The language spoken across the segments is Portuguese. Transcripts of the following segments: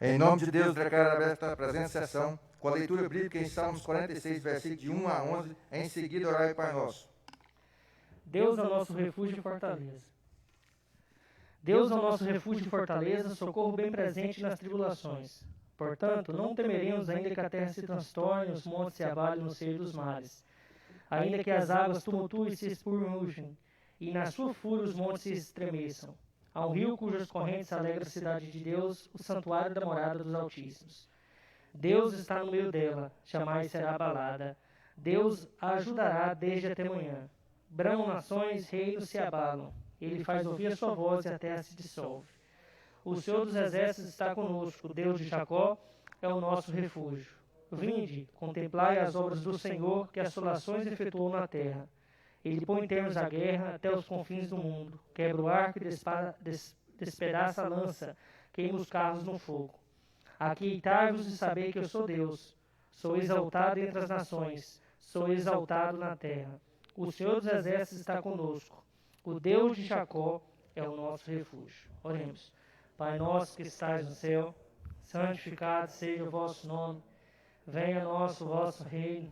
Em nome de Deus, declaro aberta a presente sessão com a leitura bíblica em Salmos 46, versículos de 1 a 11. Em seguida, orai o Pai Nosso. Deus é o nosso refúgio e fortaleza. Deus é o nosso refúgio e fortaleza, socorro bem presente nas tribulações. Portanto, não temeremos, ainda que a terra se transtorne, os montes se abalem no seio dos mares. Ainda que as águas tumultuem e se espurmurem, e na sua fúria os montes se estremeçam. Há um rio cujas correntes alegram a cidade de Deus, o santuário da morada dos Altíssimos. Deus está no meio dela, jamais será abalada. Deus a ajudará desde até manhã. Bramam nações, reinos se abalam. Ele faz ouvir a sua voz e a terra se dissolve. O Senhor dos Exércitos está conosco, o Deus de Jacó é o nosso refúgio. Vinde, contemplai as obras do Senhor, que assolações efetuou na terra. Ele põe termos à guerra até os confins do mundo, quebra o arco e despedaça a lança, queima os carros no fogo. Aquietai-vos e sabei que eu sou Deus. Sou exaltado entre as nações, sou exaltado na terra. O Senhor dos Exércitos está conosco. O Deus de Jacó é o nosso refúgio. Oremos. Pai nosso que estais no céu, santificado seja o vosso nome. Venha a nós o vosso reino.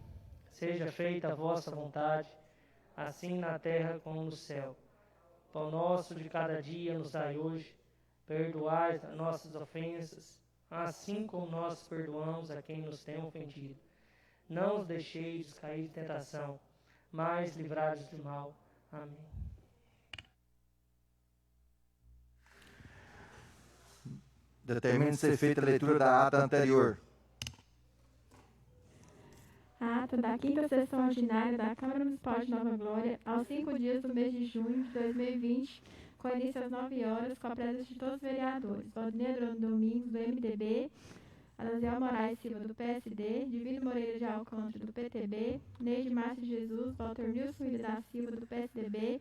Seja feita a vossa vontade, assim na terra como no céu. Pão nosso de cada dia nos dai hoje. Perdoai as nossas ofensas, assim como nós perdoamos a quem nos tem ofendido. Não os deixeis cair em tentação, mas livrai-nos do mal. Amém. Determine ser feita a leitura da ata anterior. A ata da quinta sessão ordinária da Câmara Municipal de Nova Glória, aos 5 dias do mês de junho de 2020, com início às 9 horas, com a presença de todos os vereadores: Valdinei Domingos, do MDB, Adaziel Moraes Silva, do PSD, Divino Moreira de Alcântara, do PTB, Neide Márcia de Jesus, Walter Nilson Willi da Silva, do PSDB,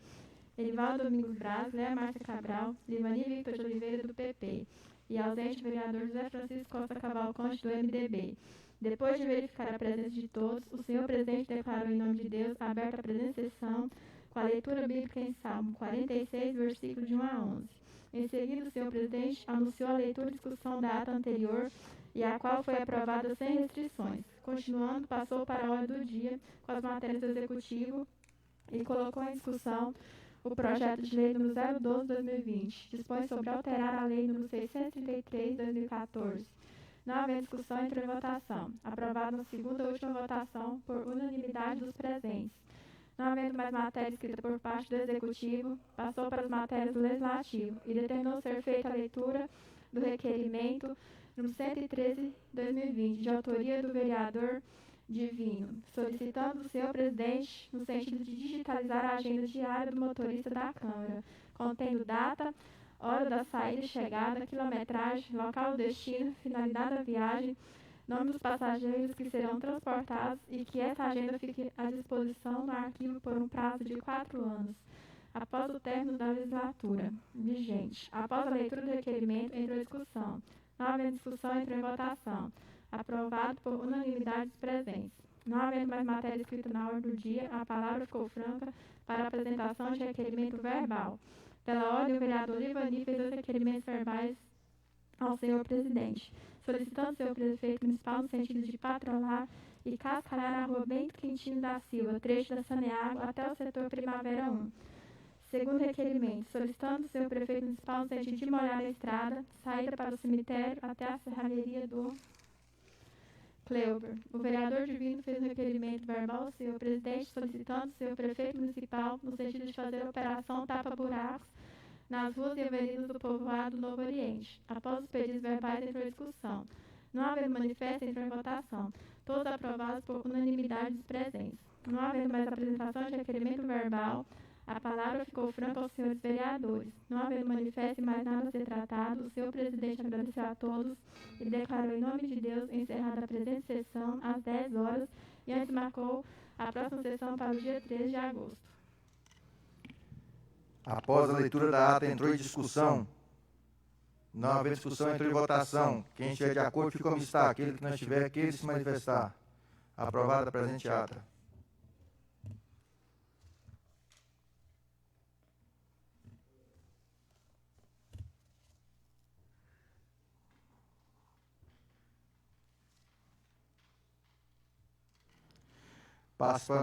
Elivaldo Domingos Braz, Léa Márcia Cabral, Livani Victor de Oliveira, do PP, e ausente o vereador José Francisco Costa Cavalcante, do MDB. Depois de verificar a presença de todos, o senhor presidente declarou em nome de Deus aberta a presente sessão com a leitura bíblica em Salmo 46, versículos de 1 a 11. Em seguida, o senhor presidente anunciou a leitura e discussão da ata anterior, e a qual foi aprovada sem restrições. Continuando, passou para a ordem do dia com as matérias do Executivo e colocou em discussão o projeto de lei número 012/2020. Dispõe sobre alterar a lei número 633/2014. Não havendo discussão, entrou em votação. Aprovado na segunda e última votação por unanimidade dos presentes. Não havendo mais matéria escrita por parte do Executivo, passou para as matérias do Legislativo e determinou ser feita a leitura do requerimento número 113/2020, de autoria do vereador Divino, solicitando o senhor presidente no sentido de digitalizar a agenda diária do motorista da Câmara, contendo data, hora da saída e chegada, quilometragem, local do destino, finalidade da viagem, nome dos passageiros que serão transportados e que essa agenda fique à disposição no arquivo por um prazo de 4 anos, após o término da legislatura vigente. Após a leitura do requerimento, entrou em discussão. Não havendo discussão, entrou em votação. Aprovado por unanimidade dos presentes. Não havendo mais matéria escrita na ordem do dia, a palavra ficou franca para a apresentação de requerimento verbal. Pela ordem, o vereador Livani fez os requerimentos verbais ao senhor presidente, solicitando ao senhor prefeito municipal no sentido de patrolar e cascalhar a rua Bento Quintino da Silva, trecho da Saneágua, até o setor Primavera 1. Segundo requerimento, solicitando o senhor prefeito municipal no sentido de molhar a estrada, saída para o cemitério até a serralheria do Cleuber. O vereador Divino fez um requerimento verbal ao senhor presidente, solicitando o senhor prefeito municipal no sentido de fazer a operação tapa-buracos nas ruas e avenidas do povoado Novo Oriente. Após os pedidos verbais, entrou em discussão. Não havendo manifesto, entrou em votação. Todos aprovados por unanimidade dos presentes. Não havendo mais apresentação de requerimento verbal, a palavra ficou franca aos senhores vereadores. Não havendo manifesto e mais nada a ser tratado, o senhor presidente agradeceu a todos e declarou em nome de Deus encerrada a presente sessão às 10 horas e antes marcou a próxima sessão para o dia 13 de agosto. Após a leitura da ata, entrou em discussão. Não havendo discussão, entrou em votação. Quem estiver de acordo, fica como está. Aquele que não estiver, que ele se manifestar. Aprovada a presente ata. Passo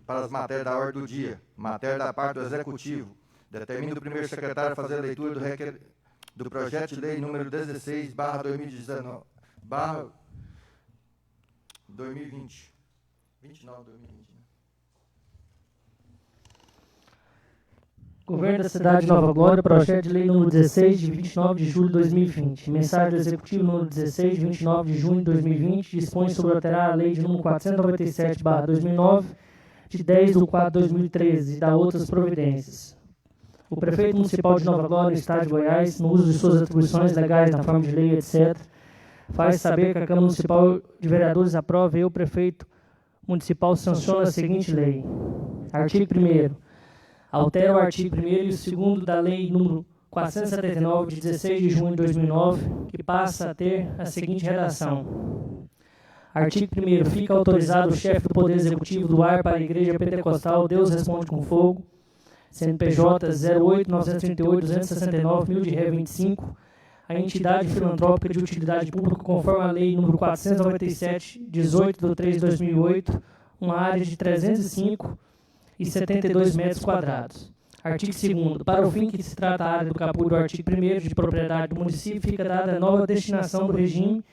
para as matérias da ordem do dia. Matéria da parte do Executivo. Determina o primeiro secretário a fazer a leitura do projeto de lei número 16/2019, 2020. 29/2020. Governo da Cidade de Nova Glória, projeto de lei número 16, de 29 de julho de 2020. Mensagem do Executivo número 16, de 29 de junho de 2020, dispõe sobre alterar a lei de número 497/2009, de 10/4/2013, e da outras providências. O prefeito municipal de Nova Glória, no estado de Goiás, no uso de suas atribuições legais na forma de lei, etc., faz saber que a Câmara Municipal de Vereadores aprova e o prefeito municipal sanciona a seguinte lei. Artigo 1º. Altera o artigo 1º e o 2º da Lei nº 479, de 16 de junho de 2009, que passa a ter a seguinte redação. Artigo 1º. Fica autorizado o chefe do Poder Executivo doar para a Igreja Pentecostal Deus Responde com Fogo, CNPJ 08-938-269-1000 de Ré 25, a entidade filantrópica de utilidade pública conforme a Lei nº 497, 18 de 3 de 2008, uma área de 305,72 metros quadrados. Artigo 2º. Para o fim que se trata a área do caput do artigo 1º de propriedade do município, fica dada a nova destinação do regime,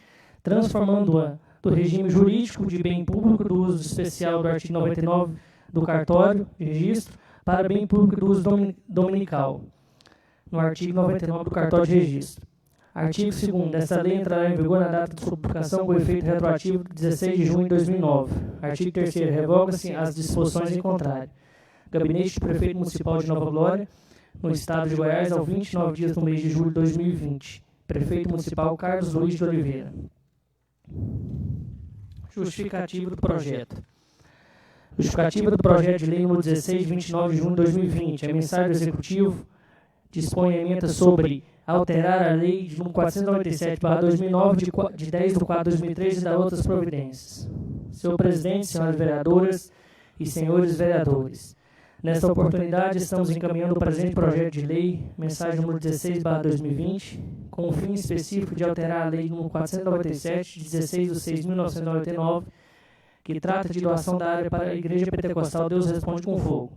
transformando-a do regime jurídico de bem público do uso especial do artigo 99 do cartório de registro para bem público do uso dominical, no artigo 99 do cartório de registro. Artigo 2º. Esta lei entrará em vigor na data de sua publicação com efeito retroativo de 16 de junho de 2009. Artigo 3º. Revoga-se as disposições em contrário. Gabinete do Prefeito Municipal de Nova Glória, no Estado de Goiás, ao 29 dias do mês de julho de 2020. Prefeito Municipal Carlos Luiz de Oliveira. Justificativa do projeto. Justificativa do projeto de lei número 16, 29 de junho de 2020. A mensagem do Executivo dispõe a emenda sobre alterar a lei de número 497/2009, de 10/4/2013 e da outras providências. Senhor presidente, senhoras vereadoras e senhores vereadores, nesta oportunidade estamos encaminhando o presente projeto de lei, mensagem número 16/2020, com o fim específico de alterar a lei número 497, de 16 de 6 de 1999, que trata de doação da área para a Igreja Pentecostal Deus Responde com Fogo.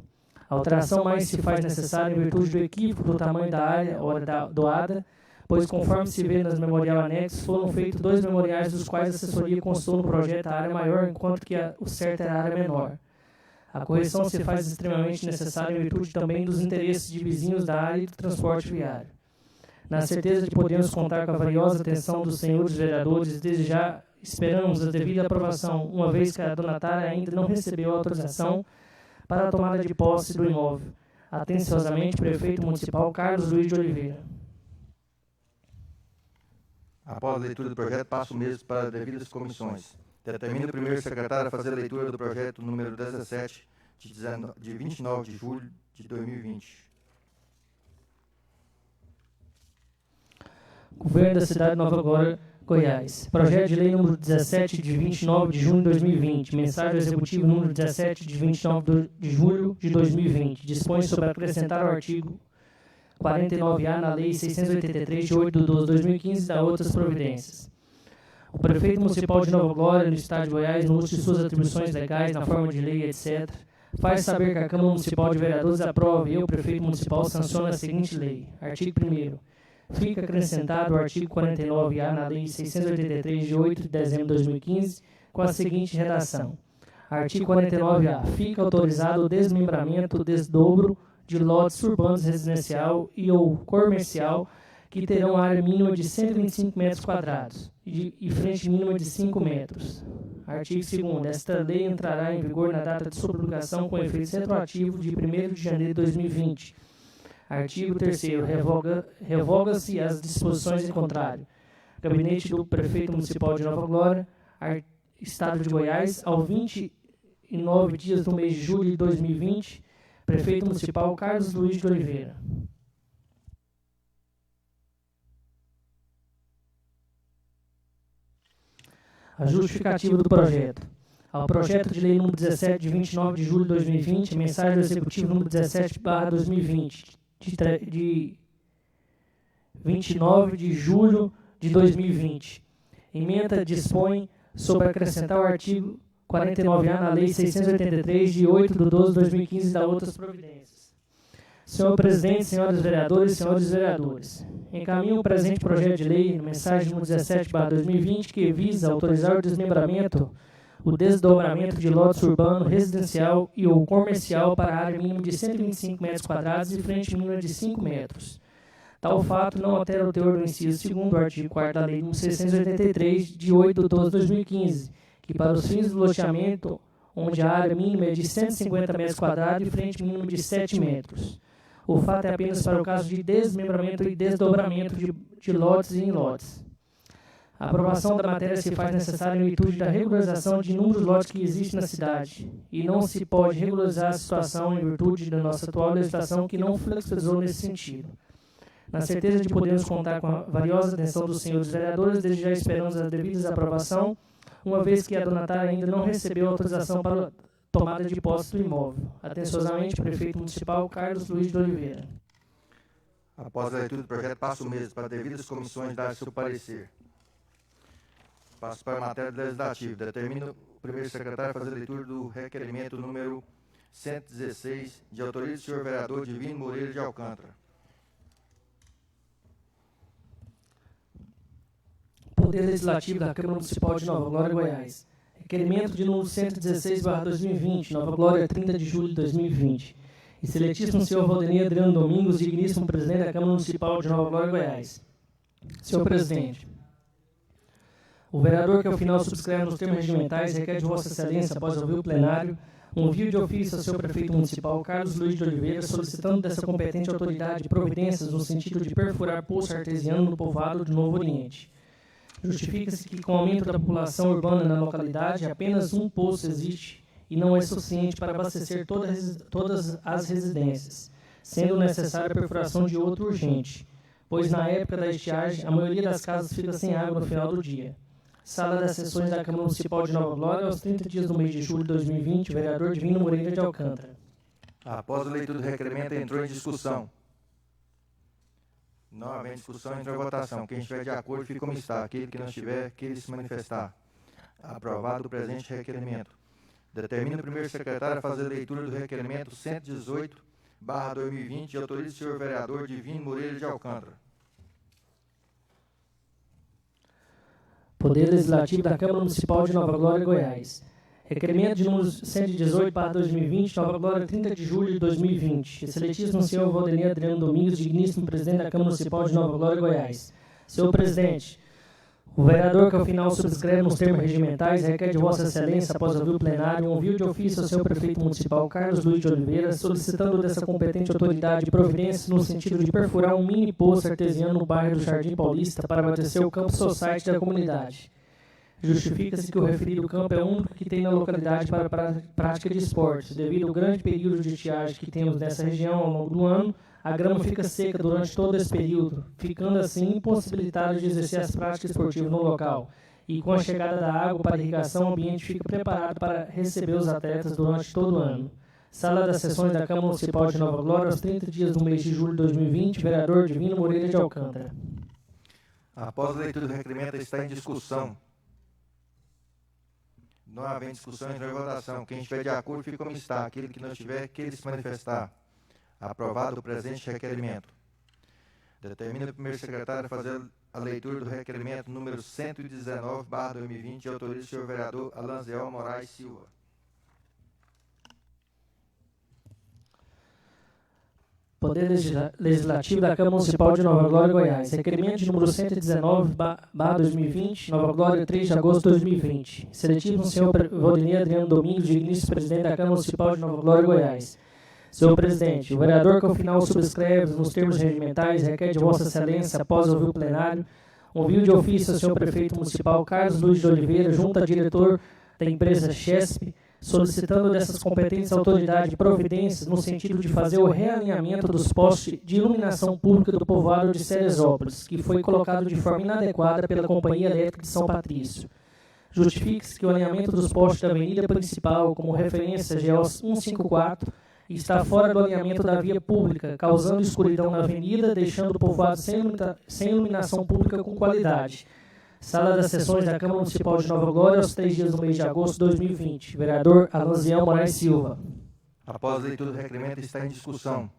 A alteração mais se faz necessária em virtude do equívoco do tamanho da área doada, pois, conforme se vê nas memorial anexos, foram feitos 2 memoriais, dos quais a assessoria constou no projeto a área maior, enquanto que o certo era a área menor. A correção se faz extremamente necessária em virtude também dos interesses de vizinhos da área e do transporte viário. Na certeza de podermos contar com a valiosa atenção dos senhores vereadores, desde já esperamos a devida aprovação, uma vez que a donatária ainda não recebeu a autorização para a tomada de posse do imóvel. Atenciosamente, Prefeito Municipal Carlos Luiz de Oliveira. Após a leitura do projeto, passo o mesmo para as devidas comissões. Determina o primeiro secretário a fazer a leitura do projeto número 17, de 29 de julho de 2020. Governo da Cidade de Nova Glória, Goiás. Projeto de lei número 17, de 29 de junho de 2020. Mensagem do Executivo número 17, de 29 de julho de 2020. Dispõe sobre acrescentar o artigo 49A na Lei 683, de 8 de 12 de 2015 e da outras providências. O Prefeito Municipal de Nova Glória, no Estado de Goiás, no uso de suas atribuições legais, na forma de lei, etc., faz saber que a Câmara Municipal de Vereadores aprova e o Prefeito Municipal sanciona a seguinte lei. Artigo 1º. Fica acrescentado o artigo 49A na Lei 683, de 8 de dezembro de 2015, com a seguinte redação. Artigo 49A. Fica autorizado o desmembramento, desdobro de lotes urbanos residencial e ou comercial que terão área mínima de 125 metros quadrados e frente mínima de 5 metros. Artigo 2º. Esta lei entrará em vigor na data de sua publicação com efeito retroativo de 1º de janeiro de 2020. Artigo 3º. Revoga-se as disposições em contrário. Gabinete do Prefeito Municipal de Nova Glória, Estado de Goiás, ao 29 dias do mês de julho de 2020, Prefeito Municipal Carlos Luiz de Oliveira. A justificativa do projeto. Ao projeto de lei número 17, de 29 de julho de 2020, mensagem do Executivo número 17/2020, de 29 de julho de 2020. Emenda dispõe sobre acrescentar o artigo 49A na Lei 683, de 8/12/2015, e da outras providências. Senhor presidente, senhores vereadores e senhores vereadores, encaminho o presente projeto de lei, mensagem número 17/2020, que visa autorizar o desmembramento, o desdobramento de lotes urbano, residencial e ou comercial para área mínima de 125 metros quadrados e frente mínima de 5 metros. Tal fato não altera o teor do inciso 2º do artigo 4º da Lei nº 683, de 8/12/2015, que para os fins do loteamento, onde a área mínima é de 150 metros quadrados e frente mínima de 7 metros. O fato é apenas para o caso de desmembramento e desdobramento de lotes e em lotes. A aprovação da matéria se faz necessária em virtude da regularização de inúmeros lotes que existem na cidade, e não se pode regularizar a situação em virtude da nossa atual legislação que não flexibilizou nesse sentido. Na certeza de podermos contar com a valiosa atenção dos senhores vereadores, desde já esperamos a devida aprovação, uma vez que a donatária ainda não recebeu autorização para tomada de posse do imóvel. Atenciosamente, Prefeito Municipal Carlos Luiz de Oliveira. Após a leitura do projeto, passo o mesmo para devidas comissões dar seu parecer. Passo para a matéria legislativa. Determina o primeiro secretário a fazer a leitura do requerimento número 116, de autoria do senhor vereador Divino Moreira de Alcântara. Poder Legislativo da Câmara Municipal de Nova Glória, Goiás. Requerimento de número 116/2020, Nova Glória, 30 de julho de 2020. Excelentíssimo senhor Valdemir Adriano Domingos, digníssimo presidente da Câmara Municipal de Nova Glória, Goiás. Senhor presidente, o vereador que ao final subscreve nos termos regimentais requer de Vossa Excelência, após ouvir o plenário, um envio de ofício ao seu prefeito municipal, Carlos Luiz de Oliveira, solicitando dessa competente autoridade providências no sentido de perfurar poço artesiano no povoado de Novo Oriente. Justifica-se que, com o aumento da população urbana na localidade, apenas um poço existe e não é suficiente para abastecer todas as residências, sendo necessária a perfuração de outro urgente, pois na época da estiagem, a maioria das casas fica sem água no final do dia. Sala das Sessões da Câmara Municipal de Nova Glória, aos 30 dias do mês de julho de 2020, vereador Divino Moreira de Alcântara. Após a leitura do requerimento, entrou em discussão. Não havendo discussão, entrou em votação. Quem estiver de acordo, fica como está. Aquele que não estiver, que ele se manifestar. Aprovado o presente requerimento. Determina o primeiro secretário a fazer a leitura do requerimento 118/2020, de autoria do senhor vereador Divino Moreira de Alcântara. Poder Legislativo da Câmara Municipal de Nova Glória, Goiás. Requerimento de número 118/2020, Nova Glória, 30 de julho de 2020. Excelentíssimo senhor Valdemir Adriano Domingos, digníssimo presidente da Câmara Municipal de Nova Glória, Goiás. Senhor presidente, o vereador que ao final subscreve nos termos regimentais requer de Vossa Excelência, após ouvir o plenário, um envio de ofício ao seu prefeito municipal, Carlos Luiz de Oliveira, solicitando dessa competente autoridade providências no sentido de perfurar um mini poço artesiano no bairro do Jardim Paulista para abastecer o campo society da comunidade. Justifica-se que o referido campo é o único que tem na localidade para a prática de esportes. Devido ao grande período de estiagem que temos nessa região ao longo do ano, a grama fica seca durante todo esse período, ficando assim impossibilitado de exercer as práticas esportivas no local. E com a chegada da água para irrigação, o ambiente fica preparado para receber os atletas durante todo o ano. Sala das Sessões da Câmara Municipal de Nova Glória, aos 30 dias do mês de julho de 2020, vereador Divino Moreira de Alcântara. Após a leitura do requerimento, está em discussão. Não havendo discussão, entrou em votação. Quem estiver de acordo, fica como está. Aquele que não estiver, que ele se manifestar. Aprovado o presente requerimento. Determina o primeiro secretário a fazer a leitura do requerimento número 119/2020, de autoria do senhor vereador Alanzeel Moraes Silva. Poder Legislativo da Câmara Municipal de Nova Glória, Goiás. Requerimento de número 119/2020, Nova Glória, 3 de agosto de 2020. Excelentíssimo senhor Valdemir Adriano Domingos, digníssimo presidente da Câmara Municipal de Nova Glória, Goiás. Senhor presidente, o vereador que ao final subscreve nos termos regimentais requer de Vossa Excelência, após ouvir o plenário, um envio de ofício ao senhor prefeito municipal Carlos Luiz de Oliveira, junto a diretor da empresa Chesp, solicitando dessas competentes autoridades providências no sentido de fazer o realinhamento dos postes de iluminação pública do povoado de Ceresópolis, que foi colocado de forma inadequada pela Companhia Elétrica de São Patrício. Justifique-se que o alinhamento dos postes da avenida principal, como referência GO 154, está fora do alinhamento da via pública, causando escuridão na avenida, deixando o povoado sem iluminação pública com qualidade. Sala das Sessões da Câmara Municipal de Nova Glória, aos 3 dias do mês de agosto de 2020. Vereador Alanziel Moraes Silva. Após a leitura do requerimento, está em discussão.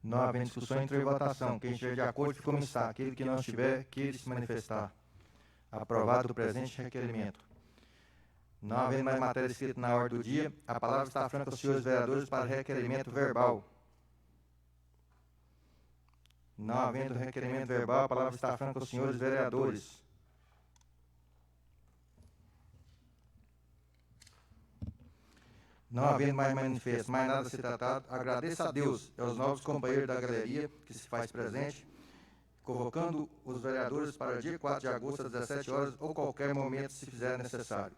Não havendo discussão, entrou em votação. Quem estiver de acordo, fica como está. Aquele que não estiver, que ele se manifestar. Aprovado o presente requerimento. Não havendo mais matéria escrita na ordem do dia, a palavra está franca aos senhores vereadores para requerimento verbal. Não havendo requerimento verbal, a palavra está franca aos senhores vereadores. Não havendo mais manifesto, mais nada a ser tratado, agradeço a Deus e aos novos companheiros da galeria que se faz presente, convocando os vereadores para dia 4 de agosto às 17 horas ou qualquer momento, se fizer necessário.